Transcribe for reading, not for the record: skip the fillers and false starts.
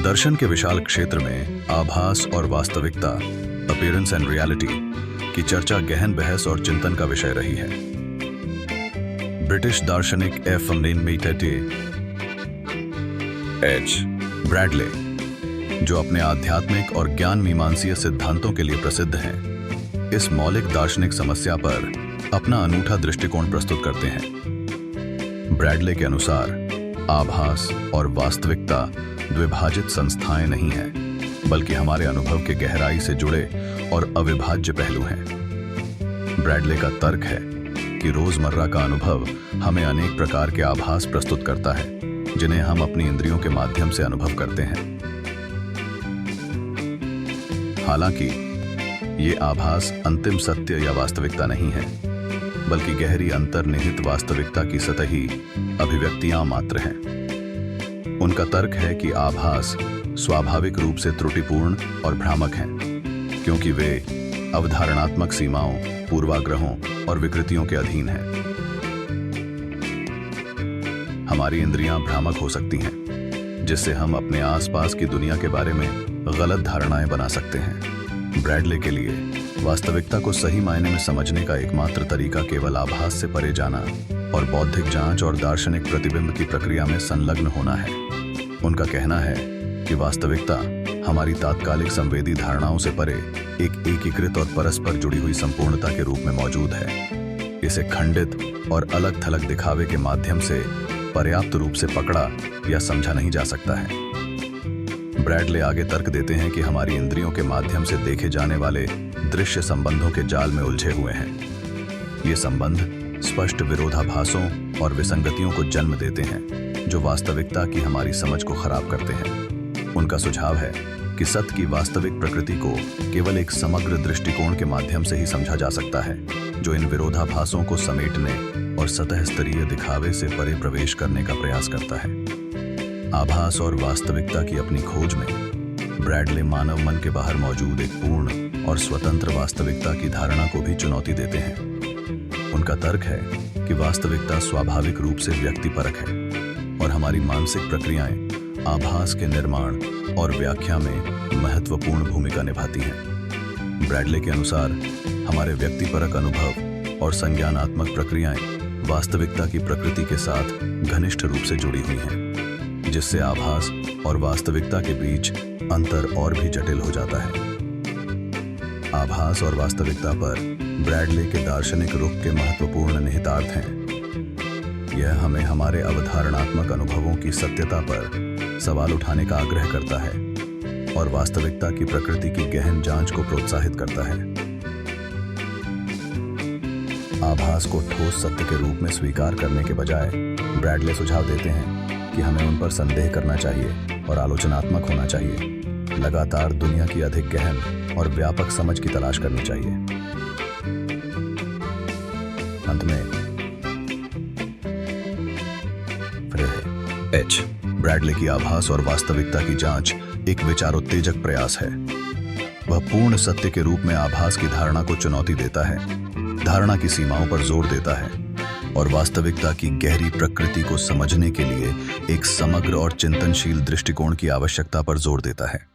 दर्शन के विशाल क्षेत्र में आभास और वास्तविकता, अपीयरेंस एंड रियलिटी की चर्चा गहन बहस और चिंतन का विषय रही है। ब्रिटिश दार्शनिक एच ब्रैडले, जो अपने आध्यात्मिक और ज्ञान मीमांसीय सिद्धांतों के लिए प्रसिद्ध हैं, इस मौलिक दार्शनिक समस्या पर अपना अनूठा दृष्टिकोण प्रस्तुत करते हैं। ब्रैडले के अनुसार आभास और वास्तविकता द्विभाजित संस्थाएं नहीं हैं, बल्कि हमारे अनुभव के गहराई से जुड़े और अविभाज्य पहलू हैं। ब्रैडले का तर्क है कि रोजमर्रा का अनुभव हमें अनेक प्रकार के आभास प्रस्तुत करता है, जिन्हें हम अपनी इंद्रियों के माध्यम से अनुभव करते हैं। हालांकि ये आभास अंतिम सत्य या वास्तविकता नहीं है, बल्कि गहरी अंतर्निहित वास्तविकता की सतही अभिव्यक्तियां मात्र हैं। उनका तर्क है कि आभास स्वाभाविक रूप से त्रुटिपूर्ण और भ्रामक हैं, क्योंकि वे अवधारणात्मक सीमाओं, पूर्वाग्रहों और विकृतियों के अधीन हैं। हमारी इंद्रियां भ्रामक हो सकती हैं, जिससे हम अपने आसपास की दुनिया के बारे में गलत धारणाएं बना सकते हैं। ब्रैडले के लिए वास्तविकता को सही मायने में समझने का एकमात्र तरीका केवल आभास से परे जाना और बौद्धिक जांच और दार्शनिक प्रतिबिंब की प्रक्रिया में संलग्न होना है। उनका कहना है कि वास्तविकता हमारी तात्कालिक संवेदी धारणाओं से परे एक एकीकृत और परस्पर जुड़ी हुई संपूर्णता के रूप में मौजूद है। इसे खंडित और अलग थलग दिखावे के माध्यम से पर्याप्त रूप से पकड़ा या समझा नहीं जा सकता है। ब्रैडले आगे तर्क देते हैं कि हमारी इंद्रियों के माध्यम से देखे जाने वाले दृश्य संबंधों के जाल में उलझे हुए हैं। ये संबंध स्पष्ट विरोधाभासों और विसंगतियों को जन्म देते हैं, जो वास्तविकता की हमारी समझ को खराब करते हैं। उनका सुझाव है कि सत्य की वास्तविक प्रकृति को केवल एक समग्र दृष्टिकोण के माध्यम से ही समझा जा सकता है, जो इन विरोधाभासों को समेटने और सतह स्तरीय दिखावे से परे प्रवेश करने का प्रयास करता है। आभास और वास्तविकता की अपनी खोज में ब्रैडले मानव मन के बाहर मौजूद एक पूर्ण और स्वतंत्र वास्तविकता की धारणा को भी चुनौती देते हैं। उनका तर्क है कि वास्तविकता स्वाभाविक रूप से व्यक्तिपरक है और हमारी मानसिक प्रक्रियाएं आभास के निर्माण और व्याख्या में महत्वपूर्ण भूमिका निभाती हैं। ब्रैडले के अनुसार हमारे व्यक्तिपरक अनुभव और संज्ञानात्मक प्रक्रियाएं वास्तविकता की प्रकृति के साथ घनिष्ठ रूप से जुड़ी हुई हैं, जिससे आभास और वास्तविकता के बीच अंतर और भी जटिल हो जाता है। आभास और वास्तविकता पर ब्रैडले के दार्शनिक रुख के महत्वपूर्ण निहितार्थ हैं। यह हमें हमारे अवधारणात्मक अनुभवों की सत्यता पर सवाल उठाने का आग्रह करता है और वास्तविकता की प्रकृति की गहन जांच को प्रोत्साहित करता है। आभास को ठोस सत्य के रूप में स्वीकार करने के बजाय ब्रैडले सुझाव देते हैं कि हमें उन पर संदेह करना चाहिए और आलोचनात्मक होना चाहिए। लगातार दुनिया की अधिक गहन और व्यापक समझ की तलाश करनी चाहिए। अंत में एच ब्रैडले की आभास और वास्तविकता की जांच एक विचारोत्तेजक प्रयास है। वह पूर्ण सत्य के रूप में आभास की धारणा को चुनौती देता है, धारणा की सीमाओं पर जोर देता है और वास्तविकता की गहरी प्रकृति को समझने के लिए एक समग्र और चिंतनशील दृष्टिकोण की आवश्यकता पर जोर देता है।